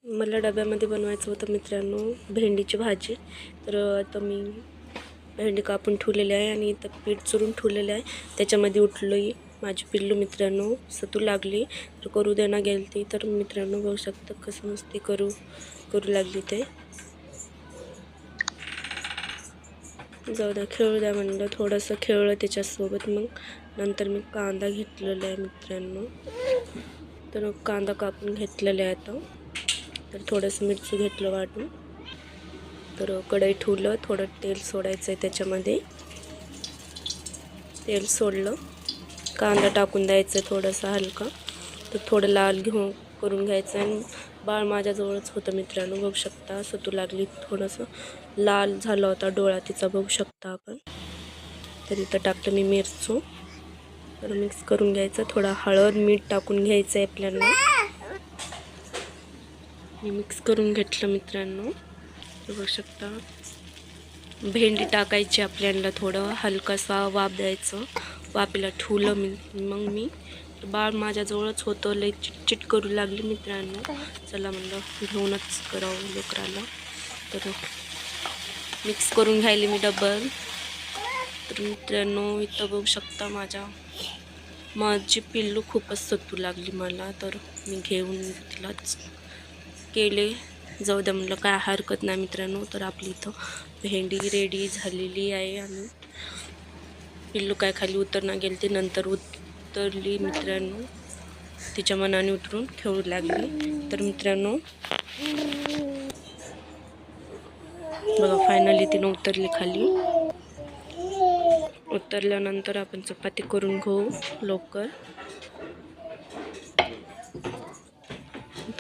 मला डब्यामध्ये बनवायचं होतं मित्रांनो भेंडीची भाजी. तर आता मी भेंडी कापून ठेवलेली आहे आणि इथं पीठ चुरून ठेवलेलं आहे. त्याच्यामध्ये उठलोय माझी पिल्लू मित्रांनो, सतू लागली तर करू देना गेलती. तर मित्रांनो बघू शकता कसं मस्ती करू लागली ते. जाऊ द्या, खेळू द्या म्हणलं, थोडंसं खेळलं त्याच्यासोबत. मग नंतर मी कांदा घेतलेला आहे मित्रांनो. तर कांदा कापून घेतलेला आहे आता. तर थोडंसं मिरची घेतलं वाटून. तर कढई ठेवलं, थोडं तेल सोडायचं आहे त्याच्यामध्ये. तेल सोडलं, कांदा टाकून द्यायचं थोडंसं हलका. तर थोडं लाल करून घ्यायचं. आणि बाळ माझ्याजवळच होतं मित्रांनो, बघू शकता सतू लागली, थोडंसं लाल झाला होता डोळा तिचा, बघू शकता आपण. तर इथं टाकलं मी मिरचू. तर मिक्स करून घ्यायचं, थोडा हळद मीठ टाकून घ्यायचं आहे आपल्याला. मी मिक्स करून घेतलं मित्रांनो. बघू शकता भेंडी टाकायची आपल्याला, थोडं हलकासा वाफ द्यायचं. वाफेला ठेवलं मग मी. बाळ माझ्याजवळच होतं, लई चिटचिट करू लागली मित्रांनो. चला म्हणलं घेऊनच करावं लेकराला. तर मिक्स करून घ्यायली मी डबल. तर मित्रांनो इथं बघू शकता माझी पिल्लू खूपच सतू लागली मला. तर मी घेऊन तिलाच केले. जाऊ द्या म्हणलं, काय हरकत नाही मित्रांनो. तर आपली इथं भेंडी रेडी झालेली आहे. आणि पिल्लू काय खाली उतरणं गेली, ते नंतर उतरली मित्रांनो, तिच्या मनाने उतरून खेळू लागली. तर मित्रांनो बघा फायनली तिनं उतरली खाली. उतरल्यानंतर आपण चपाती करून घेऊ लवकर.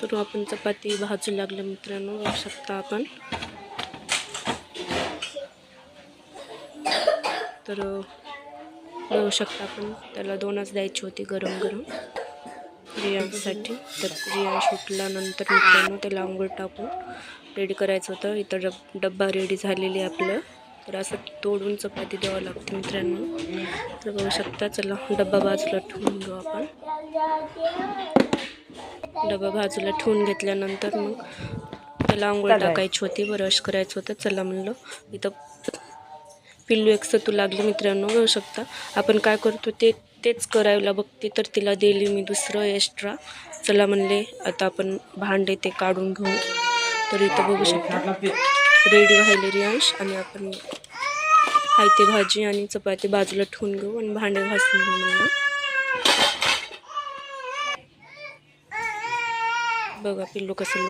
तर आपण चपाती भाजू लागलं मित्रांनो, बघू शकता आपण. तर बघू शकता आपण, त्याला 2च द्यायची होती गरम गरम रियांसाठी. तर रियांश उठल्यानंतर मित्रांनो त्याला आंघोळ टाकून रेडी करायचं होतं. इथं डब्बा रेडी झालेली आपलं. तर असं तोडून चपाती द्यावं लागते मित्रांनो. तर बघू शकता. चला डब्बा बाजूला ठेवून घेऊ आपण. डबा बाजूला ठेवून घेतल्यानंतर मग त्याला आंघोळ टाकायची होती, ब्रश करायचं होतं. चला म्हणलं, इथं पिल्लू एक सतू लागली मित्रांनो, बघू शकता. आपण काय करतो तेच करायला बघते, तर तिला दिली मी दुसरं एक्स्ट्रा. चला म्हणले आता आपण भांडे ते काढून घेऊ. तर इथं बघू शकता रेडी व्हायले रियांश. आणि आपण ते भाजी आणि चपाती बाजूला ठेवून घेऊ आणि भांडे घासून घेऊ म्हणलं. बघा पिल्लू कसं